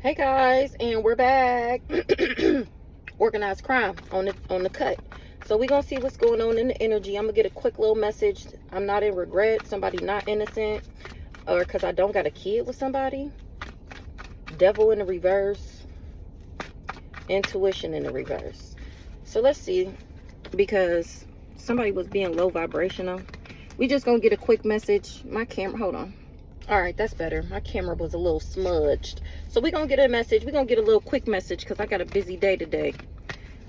Hey guys, and we're back. Organized crime on the cut. So we're gonna see what's going on in the energy. I'm gonna get a quick little message. I'm not in regret. Somebody not innocent, or because I don't got a kid with somebody. Devil in the reverse. Intuition in the reverse. So let's see, because somebody was being low vibrational. We just gonna get a quick message. My camera, hold on. All right, that's better. My camera was a little smudged. So we're going to get a message. We're going to get a little quick message because I got a busy day today.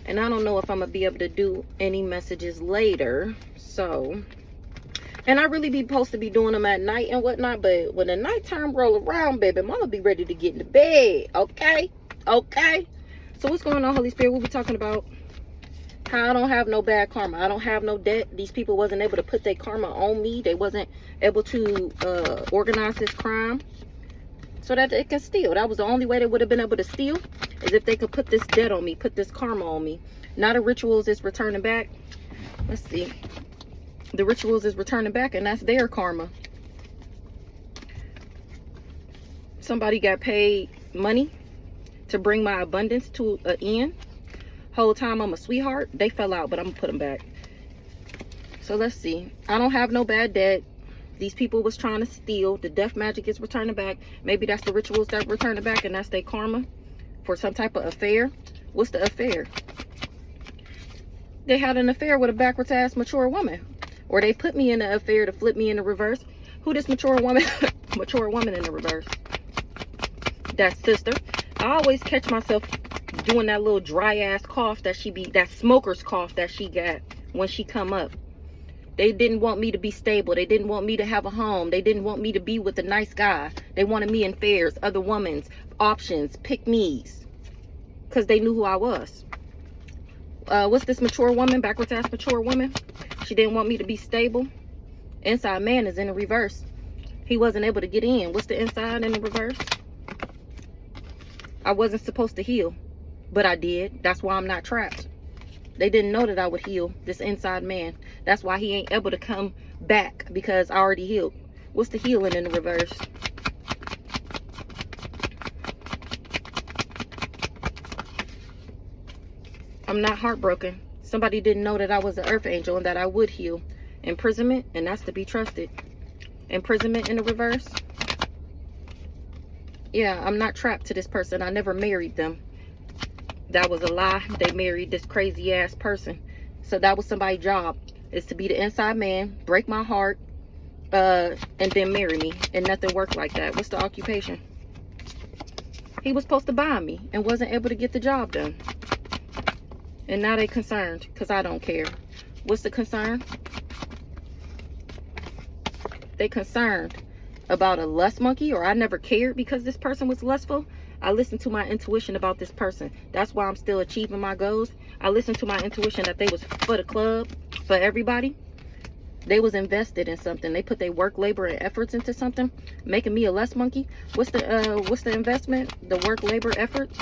And I don't know if I'm going to be able to do any messages later. So, and I really be supposed to be doing them at night and whatnot. But when the nighttime roll around, baby, mama be ready to get into bed. Okay? Okay? So what's going on, Holy Spirit? We'll be talking about how I don't have no bad karma. I don't have no debt. These people wasn't able to put their karma on me. They wasn't able to organize this crime so that they can steal. That was the only way they would have been able to steal, is if they could put this debt on me, put this karma on me. Now the rituals is returning back. Let's see. The rituals is returning back, and that's their karma. Somebody got paid money to bring my abundance to an end. Whole time I'm a sweetheart. They fell out, but I'm gonna put them back. So let's see. I don't have no bad debt. These people was trying to steal. The death magic is returning back. Maybe that's the rituals that returning back, and that's their karma for some type of affair. What's the affair? They had an affair with a backwards ass mature woman, or they put me in an affair to flip me in the reverse. Who this mature woman? Mature woman in the reverse. That sister. I always catch myself doing that little dry ass cough that she be, that smoker's cough that she got when she come up. They didn't want me to be stable. They didn't want me to have a home. They didn't want me to be with a nice guy. They wanted me in fairs, other women's options, pick me's, because they knew who I was. What's this mature woman, backwards ass mature woman? She didn't want me to be stable. Inside man is in the reverse. He wasn't able to get in. What's the inside in the reverse? I wasn't supposed to heal, but I did. That's why I'm not trapped. They didn't know that I would heal this inside man. That's why he ain't able to come back, because I already healed. What's the healing in the reverse? I'm not heartbroken. Somebody didn't know that I was an earth angel and that I would heal. Imprisonment, and that's to be trusted. Imprisonment in the reverse. Yeah, I'm not trapped to this person. I never married them. That was a lie. They married this crazy ass person. So that was somebody's job, is to be the inside man, break my heart, and then marry me. And nothing worked like that. What's the occupation? He was supposed to buy me and wasn't able to get the job done. And now they concerned because I don't care. What's the concern? They concerned about a lust monkey, or I never cared because this person was lustful. I listened to my intuition about this person. That's why I'm still achieving my goals. I listened to my intuition that they was for the club, for everybody. They was invested in something. They put their work, labor, and efforts into something, making me a lust monkey. What's the investment? The work, labor, efforts.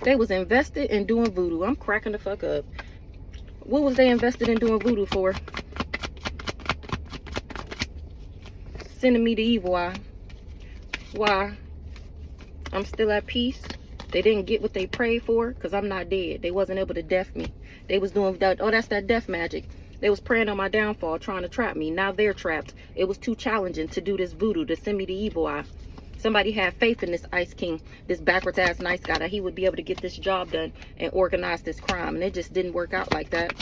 They was invested in doing voodoo. I'm cracking the fuck up. What was they invested in doing voodoo for? Sending me the evil eye. Why? I'm still at peace. They didn't get what they prayed for because I'm not dead. They wasn't able to death me. They was doing that. Oh, that's that death magic. They was praying on my downfall, trying to trap me. Now they're trapped. It was too challenging to do this voodoo, to send me the evil eye. Somebody had faith in this Ice King, this backwards ass nice guy, that he would be able to get this job done and organize this crime. And it just didn't work out like that.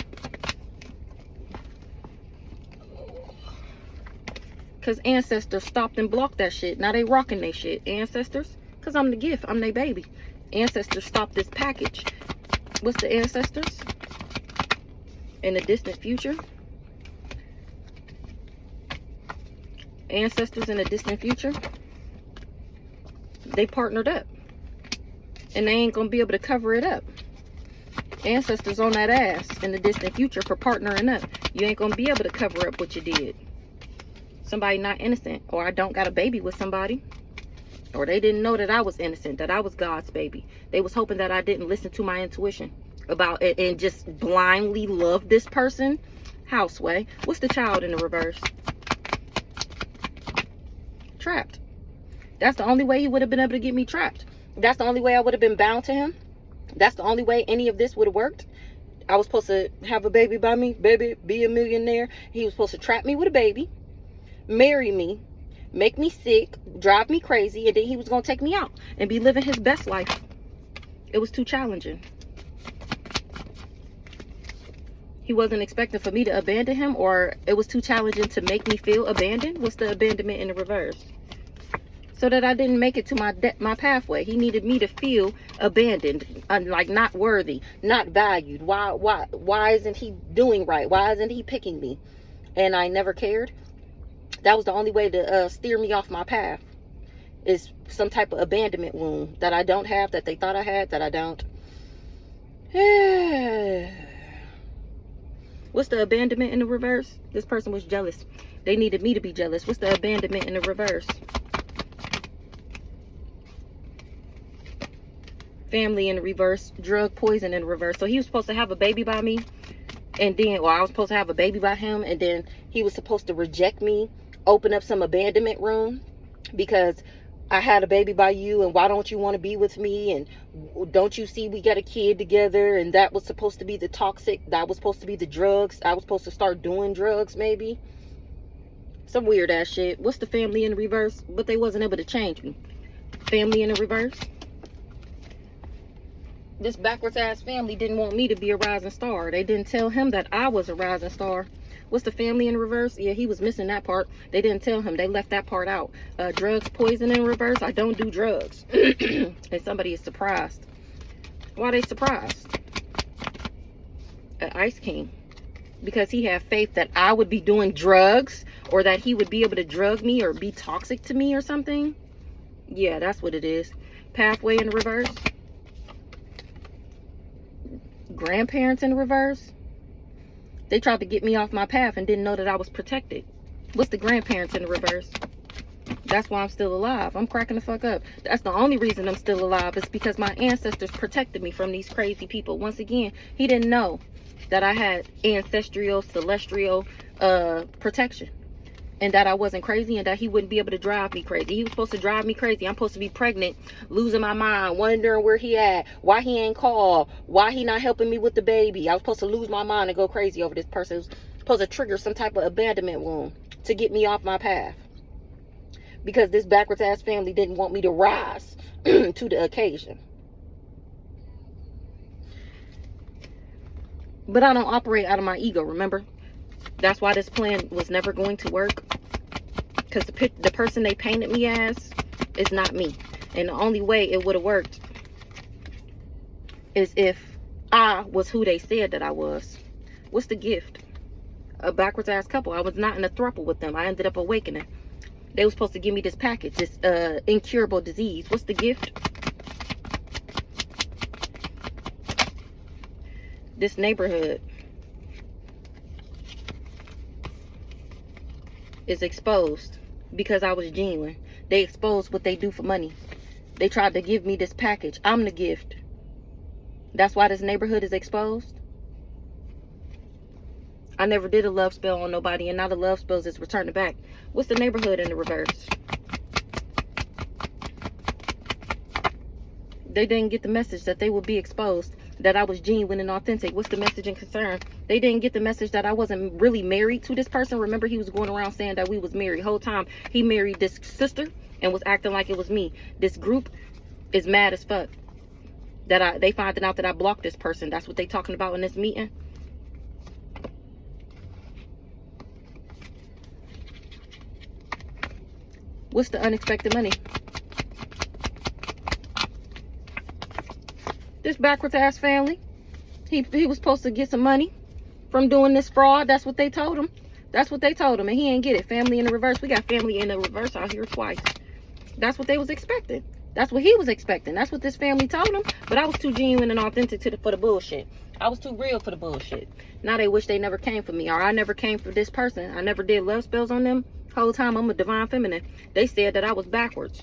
Because ancestors stopped and blocked that shit. Now they rocking their shit. Ancestors, because I'm the gift. I'm their baby. Ancestors stopped this package. What's the ancestors? In the distant future. Ancestors in the distant future. They partnered up. And they ain't going to be able to cover it up. Ancestors on that ass in the distant future for partnering up. You ain't going to be able to cover up what you did. Somebody not innocent, or I don't got a baby with somebody, or they didn't know that I was innocent, that I was God's baby. They was hoping that I didn't listen to my intuition about it and just blindly love this person. Houseway. What's the child in the reverse? Trapped. That's the only way he would have been able to get me trapped. That's the only way I would have been bound to him. That's the only way any of this would have worked. I was supposed to have a baby by me, baby, be a millionaire. He was supposed to trap me with a baby, marry me, make me sick, drive me crazy, and then he was going to take me out and be living his best life. It was too challenging. He wasn't expecting for me to abandon him, or it was too challenging to make me feel abandoned. What's the abandonment in the reverse? So that I didn't make it to my pathway. He needed me to feel abandoned, like not worthy, not valued. Why isn't he doing right? Why isn't he picking me? And I never cared. That was the only way to steer me off my path. Is some type of abandonment wound that I don't have, that they thought I had, that I don't. What's the abandonment in the reverse? This person was jealous. They needed me to be jealous. What's the abandonment in the reverse? Family in the reverse, drug poison in the reverse. So he was supposed to have a baby by me, and then, or I was supposed to have a baby by him, and then he was supposed to reject me, open up some abandonment room because I had a baby by you, and why don't you want to be with me, and don't you see we got a kid together? And that was supposed to be the toxic, that was supposed to be the drugs. I was supposed to start doing drugs, maybe. Some weird ass shit. What's the family in the reverse? But they wasn't able to change me. Family in the reverse. This backwards ass family didn't want me to be a rising star. They didn't tell him that I was a rising star. What's the family in reverse? Yeah, he was missing that part. They didn't tell him. They left that part out. Drugs, poison in reverse. I don't do drugs. And somebody is surprised. Why are they surprised? An Ice King. Because he had faith that I would be doing drugs, or that he would be able to drug me or be toxic to me or something. Yeah, that's what it is. Pathway in reverse. Grandparents in reverse. They tried to get me off my path and didn't know that I was protected. What's the grandparents in the reverse? That's why I'm still alive. I'm cracking the fuck up. That's the only reason I'm still alive, is because my ancestors protected me from these crazy people. Once again, he didn't know that I had ancestral, celestial protection, and that I wasn't crazy, and that he wouldn't be able to drive me crazy. He was supposed to drive me crazy. I'm supposed to be pregnant, losing my mind, wondering where he at, why he ain't called, why he not helping me with the baby. I was supposed to lose my mind and go crazy over this person. It was supposed to trigger some type of abandonment wound to get me off my path, because this backwards ass family didn't want me to rise to the occasion. But I don't operate out of my ego, remember? That's why this plan was never going to work. Because the person they painted me as is not me. And the only way it would have worked is if I was who they said that I was. What's the gift? A backwards ass couple. I was not in a throuple with them. I ended up awakening. They were supposed to give me this package, this incurable disease. What's the gift? This neighborhood is exposed because I was genuine. They exposed what they do for money. They tried to give me this package. I'm the gift. That's why this neighborhood is exposed. I never did a love spell on nobody, and now the love spells is returning back. What's the neighborhood in the reverse? They didn't get the message that they would be exposed, that I was genuine and authentic. What's the message and concern? They didn't get the message that I wasn't really married to this person. Remember, he was going around saying that we was married. Whole time he married this sister and was acting like it was me. This group is mad as fuck that they finding out that I blocked this person. That's what they talking about in this meeting. What's the unexpected money? This backwards ass family, he was supposed to get some money from doing this fraud. That's what they told him. That's what they told him, and he ain't get it. Family in the reverse. We got family in the reverse out here twice. That's what they was expecting. That's what he was expecting. That's what this family told him. But I was too genuine and authentic for the bullshit. I was too real for the bullshit. Now they wish they never came for me, or I never came for this person. I never did love spells on them. Whole time I'm a divine feminine. They said that I was backwards,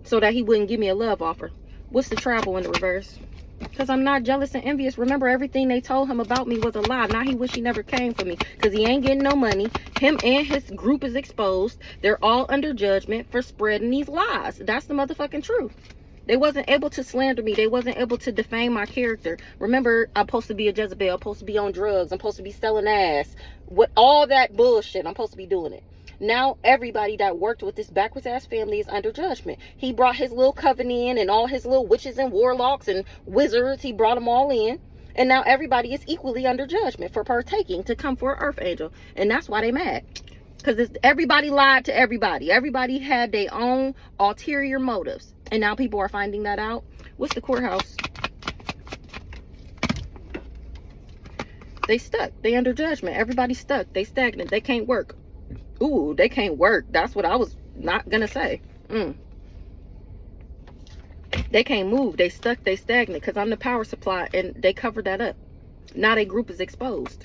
so that he wouldn't give me a love offer. What's the travel in the reverse? Because I'm not jealous and envious. Remember, everything they told him about me was a lie. Now he wish he never came for me. Because he ain't getting no money. Him and his group is exposed. They're all under judgment for spreading these lies. That's the motherfucking truth. They wasn't able to slander me. They wasn't able to defame my character. Remember, I'm supposed to be a Jezebel. I'm supposed to be on drugs. I'm supposed to be selling ass. What, all that bullshit. I'm supposed to be doing it. Now everybody that worked with this backwards ass family is under judgment. He brought his little coven in and all his little witches and warlocks and wizards. He brought them all in. And now everybody is equally under judgment for partaking to come for an earth angel. And that's why they mad. Because everybody lied to everybody. Everybody had their own ulterior motives. And now people are finding that out. What's the courthouse? They stuck. They under judgment. Everybody's stuck. They stagnant. They can't work. Ooh, they can't work. That's what I was not going to say. They can't move. They stuck. They stagnant. Because I'm the power supply. And they covered that up. Now their group is exposed.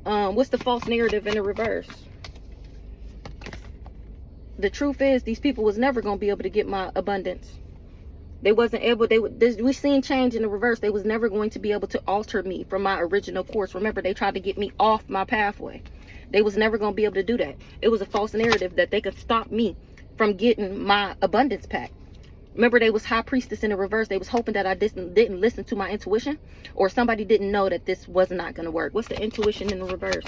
What's the false narrative in the reverse? The truth is, these people was never going to be able to get my abundance. They wasn't able. We seen change in the reverse. They was never going to be able to alter me from my original course. Remember, they tried to get me off my pathway. They was never going to be able to do that. It was a false narrative that they could stop me from getting my abundance pack. Remember, they was high priestess in the reverse. They was hoping that I didn't listen to my intuition, or somebody didn't know that this was not going to work. What's the intuition in the reverse?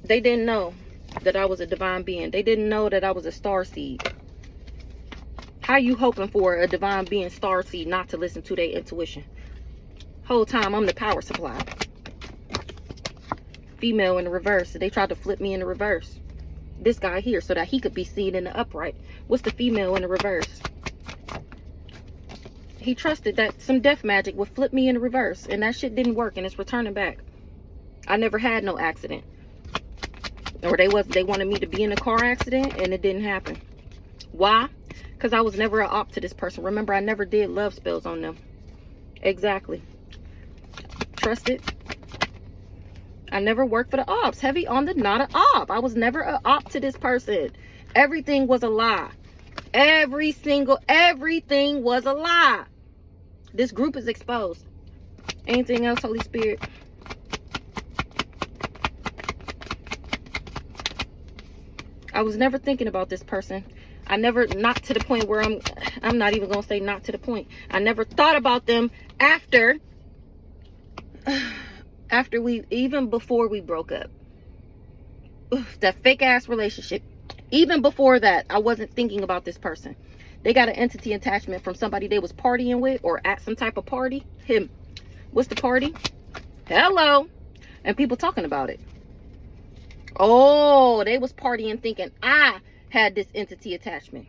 They didn't know that I was a divine being. They didn't know that I was a star seed. How you hoping for a divine being star seed not to listen to their intuition? Whole time I'm the power supply. Female in the reverse. So they tried to flip me in the reverse. This guy here so that he could be seen in the upright. What's the female in the reverse? He trusted that some death magic would flip me in the reverse. And that shit didn't work and it's returning back. I never had no accident. Or they wanted me to be in a car accident and it didn't happen. Why? Because I was never an op to this person. Remember, I never did love spells on them. Exactly. Trust it. I never worked for the ops. Heavy on the not an op. I was never an op to this person. Everything was a lie. Everything was a lie. This group is exposed. Anything else, Holy Spirit? I was never thinking about this person. I never, not to the point where I'm not even going to say not to the point. I never thought about them after even before we broke up. That fake ass relationship. Even before that, I wasn't thinking about this person. They got an entity attachment from somebody they was partying with or at some type of party. Him. What's the party? Hello. And people talking about it. Oh, they was partying thinking I had this entity attachment.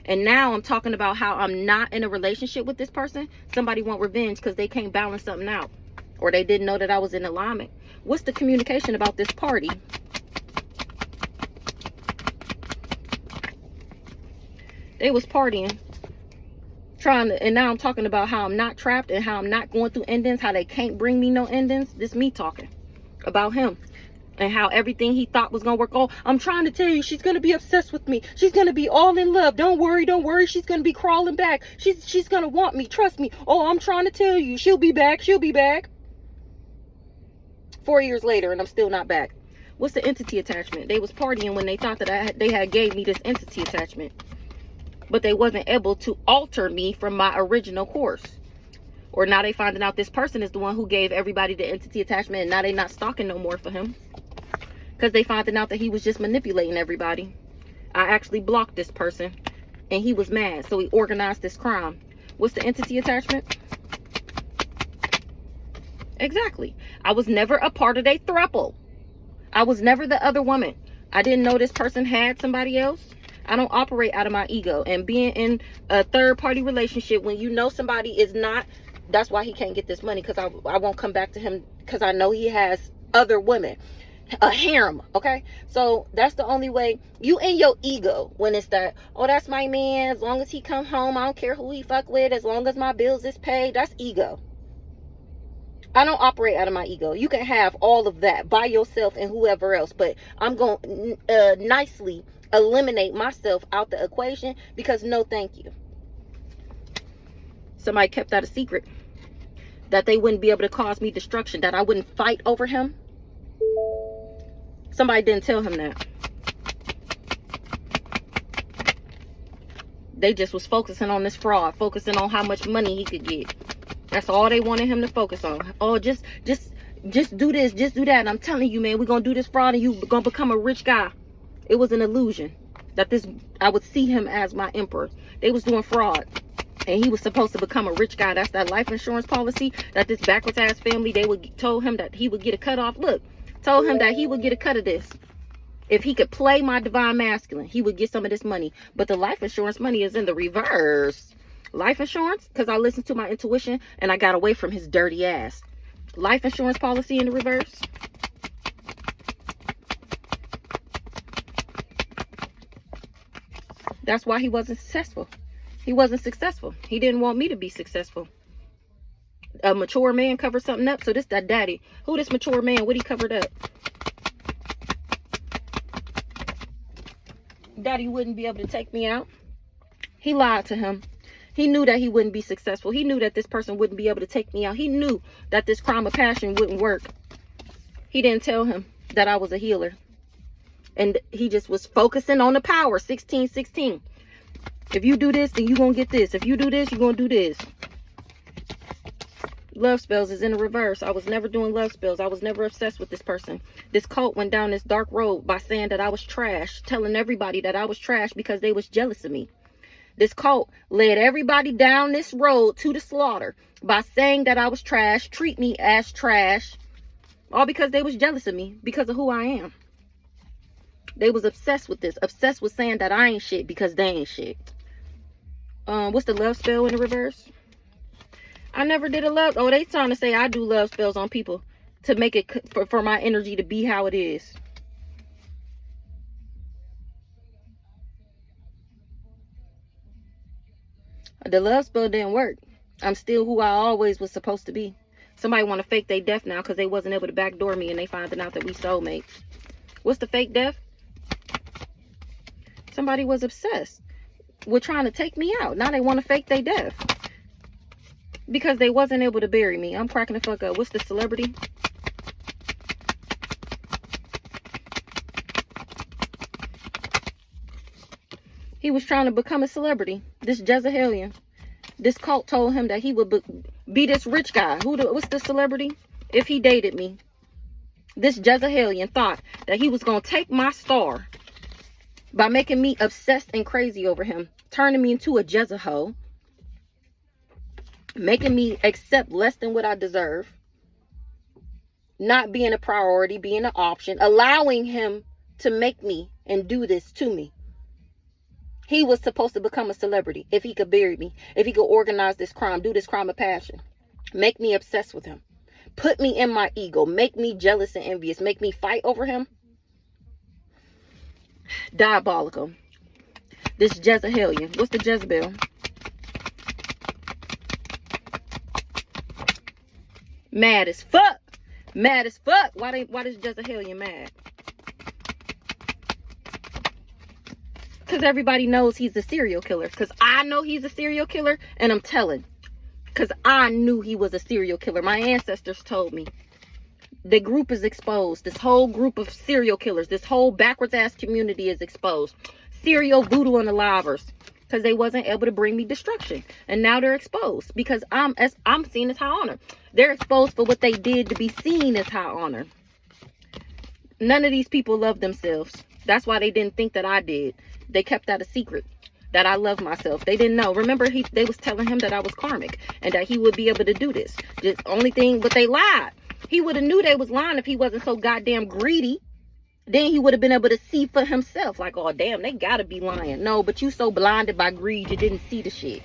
And now I'm talking about how I'm not in a relationship with this person. Somebody want revenge because they can't balance something out. Or they didn't know that I was in alignment. What's the communication about this party? They was partying. And now I'm talking about how I'm not trapped and how I'm not going through endings. How they can't bring me no endings. This me talking about him. And how everything he thought was going to work. Oh, I'm trying to tell you, she's going to be obsessed with me. She's going to be all in love. Don't worry, don't worry. She's going to be crawling back. She's going to want me. Trust me. Oh, I'm trying to tell you. She'll be back. She'll be back. 4 years later, and I'm still not back. What's the entity attachment? They was partying when they thought that they had gave me this entity attachment. But they wasn't able to alter me from my original course. Or now they finding out this person is the one who gave everybody the entity attachment. And now they not stalking no more for him. Because they finding out that he was just manipulating everybody. I actually blocked this person. And he was mad. So he organized this crime. What's the entity attachment? Exactly. I was never a part of their throuple. I was never the other woman. I didn't know this person had somebody else. I don't operate out of my ego. And being in a third party relationship when you know somebody is not, that's why he can't get this money. Because I won't come back to him because I know he has other women. A harem, okay? So that's the only way. You in your ego when it's that, oh, that's my man. As long as he come home, I don't care who he fuck with. As long as my bills is paid. That's ego. I don't operate out of my ego. You can have all of that by yourself and whoever else, but I'm going to nicely eliminate myself out the equation because no thank you. Somebody kept that a secret, that they wouldn't be able to cause me destruction, that I wouldn't fight over him. Somebody didn't tell him that. They just was focusing on this fraud, focusing on how much money he could get. That's all they wanted him to focus on. Oh, just do this, just do that. And I'm telling you, man, we're going to do this fraud and you're going to become a rich guy. It was an illusion that I would see him as my emperor. They was doing fraud. And he was supposed to become a rich guy. That's that life insurance policy that this backwards ass family, told him that he would get a cut off. Look, told him that he would get a cut of this. If he could play my divine masculine, he would get some of this money. But the life insurance money is in the reverse. Life insurance, because I listened to my intuition and I got away from his dirty ass. Life insurance policy in the reverse. That's why he wasn't successful. He wasn't successful. He didn't want me to be successful. A mature man covered something up. So this that daddy. Who this mature man? What he covered up? Daddy wouldn't be able to take me out. He lied to him. He knew that he wouldn't be successful. He knew that this person wouldn't be able to take me out. He knew that this crime of passion wouldn't work. He didn't tell him that I was a healer. And he just was focusing on the power. 1616. If you do this, then you're going to get this. If you do this, you're going to do this. Love spells is in the reverse. I was never doing love spells. I was never obsessed with this person. This cult went down this dark road by saying that I was trash. Telling everybody that I was trash because they was jealous of me. This cult led everybody down this road to the slaughter by saying that I was trash. Treat me as trash. All because they was jealous of me. Because of who I am. They was obsessed with this. Obsessed with saying that I ain't shit because they ain't shit. What's the love spell in the reverse? I never did a love. Oh, they trying to say I do love spells on people to make it for my energy to be how it is. The love spell didn't work. I'm still who I always was supposed to be. Somebody want to fake their death now because they wasn't able to backdoor me and they finding out that we soulmates. What's the fake death? Somebody was obsessed with trying to take me out. Now they want to fake their death because they wasn't able to bury me. I'm cracking the fuck up. What's the celebrity? He was trying to become a celebrity. This Jezebelian. This cult told him that he would be this rich guy. What's the celebrity? If he dated me. This Jezebelian thought that he was going to take my star by making me obsessed and crazy over him. Turning me into a Jezebel. Making me accept less than what I deserve. Not being a priority, being an option. Allowing him to make me and do this to me. He was supposed to become a celebrity if he could bury me. If he could organize this crime, do this crime of passion. Make me obsessed with him. Put me in my ego. Make me jealous and envious. Make me fight over him. Diabolical. This Jezebelian. What's the Jezebel? Mad as fuck. Mad as fuck. Why this Jezebelian mad? Because everybody knows he's a serial killer. Because I know he's a serial killer. And I'm telling. Because I knew he was a serial killer. My ancestors told me. The group is exposed. This whole group of serial killers. This whole backwards ass community is exposed. Serial voodoo and alivers. Because they wasn't able to bring me destruction. And now they're exposed. Because I'm seen as high honor. They're exposed for what they did to be seen as high honor. None of these people love themselves. That's why they didn't think that I did. They kept that a secret. That I love myself. They didn't know. Remember, they was telling him that I was karmic. And that he would be able to do this. Just only thing, but they lied. He would have knew they was lying if he wasn't so goddamn greedy. Then he would have been able to see for himself. Like, oh, damn, they gotta be lying. No, but you so blinded by greed, you didn't see the shit.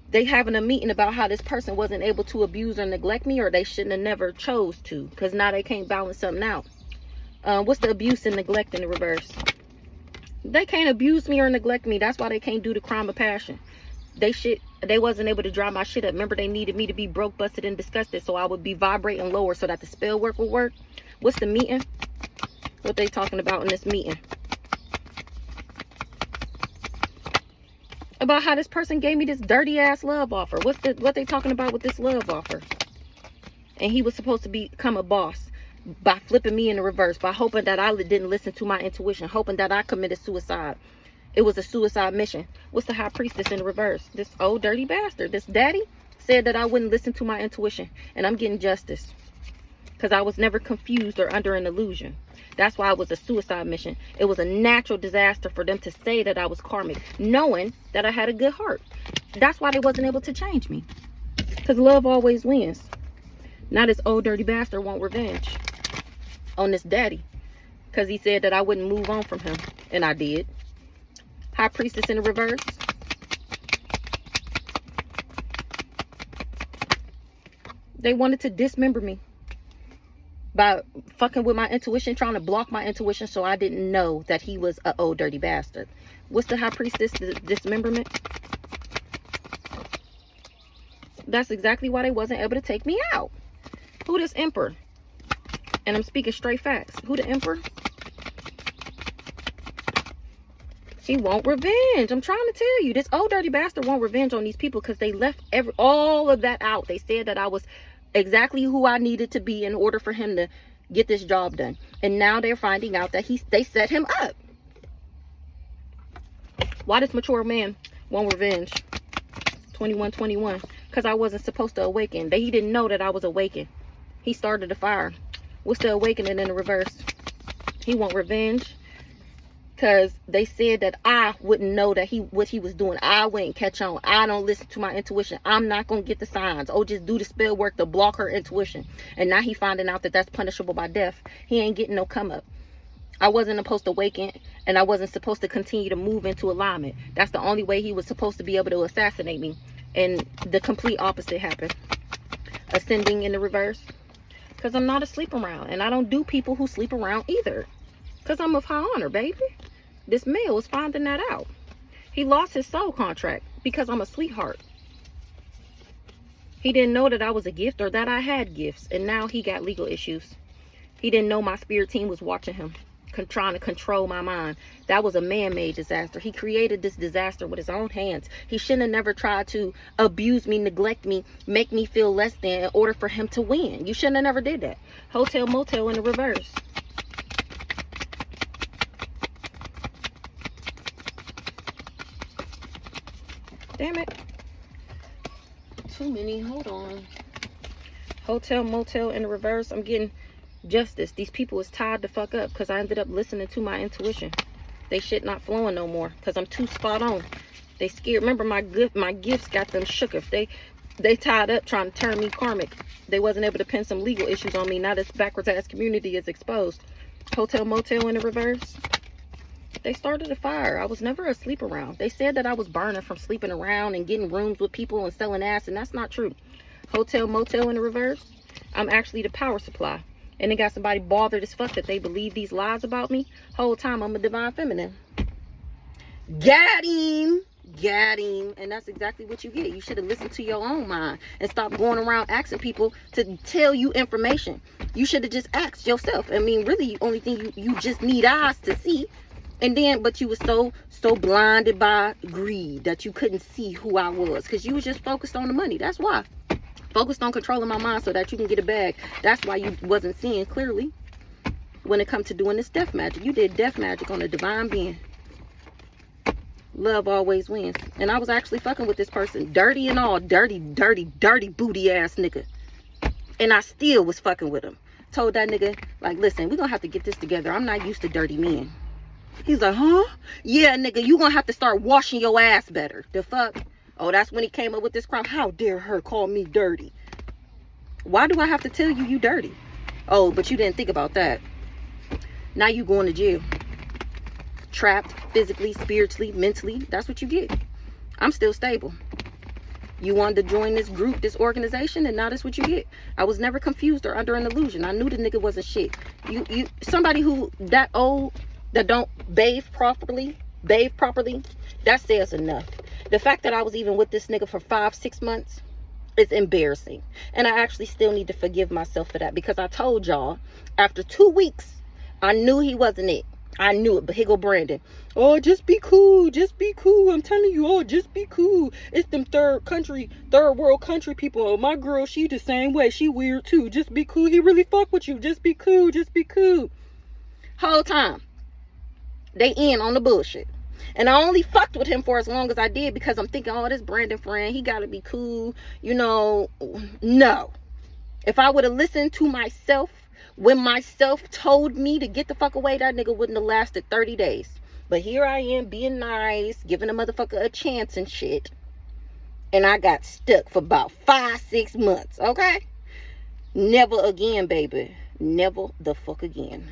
They having a meeting about how this person wasn't able to abuse or neglect me, or they shouldn't have never chose to. Because now they can't balance something out. What's the abuse and neglect in the reverse? They can't abuse me or neglect me. That's why they can't do the crime of passion. They wasn't able to dry my shit up. Remember, they needed me to be broke, busted, and disgusted so I would be vibrating lower so that the spell work would work. What's the meeting? What they talking about in this meeting? About how this person gave me this dirty ass love offer. What they talking about with this love offer? And he was supposed to become a boss by flipping me in the reverse, by hoping that I didn't listen to my intuition, hoping that I committed suicide. It was a suicide mission. What's the high priestess in the reverse? This old dirty bastard, this daddy, said that I wouldn't listen to my intuition, and I'm getting justice because I was never confused or under an illusion. That's why it was a suicide mission. It was a natural disaster for them to say that I was karmic, knowing that I had a good heart. That's why they wasn't able to change me, because love always wins. Now this old dirty bastard want revenge on this daddy because he said that I wouldn't move on from him, and I did. High priestess in the reverse. They wanted to dismember me by fucking with my intuition, trying to block my intuition so I didn't know that he was an old dirty bastard. What's the high priestess? The dismemberment. That's exactly why they wasn't able to take me out. Who this emperor? And I'm speaking straight facts. Who the emperor? He want revenge. I'm trying to tell you. This old dirty bastard want revenge on these people because they left all of that out. They said that I was exactly who I needed to be in order for him to get this job done. And now they're finding out that they set him up. Why does mature man want revenge? 2121. Because I wasn't supposed to awaken. He didn't know that I was awakened. He started a fire. What's the awakening in the reverse? He want revenge because they said that I wouldn't know that what he was doing. I wouldn't catch on. I don't listen to my intuition. I'm not going to get the signs. Oh, just do the spell work to block her intuition. And now he finding out that that's punishable by death. He ain't getting no come up. I wasn't supposed to awaken, and I wasn't supposed to continue to move into alignment. That's the only way he was supposed to be able to assassinate me. And the complete opposite happened. Ascending in the reverse. Because I'm not a sleep around. And I don't do people who sleep around either. Because I'm of high honor, baby. This male is finding that out. He lost his soul contract because I'm a sweetheart. He didn't know that I was a gift or that I had gifts. And now he got legal issues. He didn't know my spirit team was watching him, trying to control my mind. That was a man-made disaster. He created this disaster with his own hands. He shouldn't have never tried to abuse me, neglect me, make me feel less than in order for him to win. You shouldn't have never did that. Hotel motel in the reverse. Damn it. Too many. Hold on. Hotel motel in the reverse. I'm getting justice. These people is tied the fuck up because I ended up listening to my intuition. They shit not flowing no more because I'm too spot on. They scared. Remember, my gifts got them shook. If they tied up trying to turn me karmic. They wasn't able to pin some legal issues on me. Now this backwards ass community is exposed. Hotel motel in the reverse. They started a fire. I was never a sleep around. They said that I was burning from sleeping around and getting rooms with people and selling ass, and that's not true. Hotel motel in the reverse. I'm actually the power supply. And they got somebody bothered as fuck that they believe these lies about me. Whole time I'm a divine feminine. Got him. Got him. And that's exactly what you get. You should have listened to your own mind and stopped going around asking people to tell you information. You should have just asked yourself. I mean, really, the only thing you just need eyes to see. And then, but you was so blinded by greed that you couldn't see who I was. Because you was just focused on the money. That's why. Focused on controlling my mind so that you can get a bag. That's why you wasn't seeing clearly when it comes to doing this death magic. You did death magic on a divine being. Love always wins. And I was actually fucking with this person. Dirty and all. Dirty booty ass nigga. And I still was fucking with him. Told that nigga, like, listen, we're going to have to get this together. I'm not used to dirty men. He's like, huh? Yeah, nigga, you gonna have to start washing your ass better. The fuck? Oh, that's when he came up with this crime. How dare her call me dirty? Why do I have to tell you you dirty? Oh, but you didn't think about that. Now you going to jail. Trapped physically, spiritually, mentally. That's what you get. I'm still stable. You wanted to join this group, this organization, and now that's what you get. I was never confused or under an illusion. I knew the nigga wasn't shit. Somebody who that old, that don't bathe properly, that says enough. The fact that I was even with this nigga for 5-6 months is embarrassing. And I actually still need to forgive myself for that, because I told y'all after 2 weeks, I knew he wasn't it. I knew it. But here go Brandon. Oh, just be cool. Just be cool. I'm telling you, oh, just be cool. It's them third world country people. Oh, my girl, she the same way. She weird too. Just be cool. He really fuck with you. Just be cool. Just be cool. Whole time, they in on the bullshit. And I only fucked with him for as long as I did, because I'm thinking, oh, this Brandon friend, he gotta be cool. You know, no. If I would have listened to myself, when myself told me to get the fuck away, that nigga wouldn't have lasted 30 days. But here I am being nice, giving a motherfucker a chance and shit. And I got stuck for about 5-6 months, okay? Never again, baby. Never the fuck again.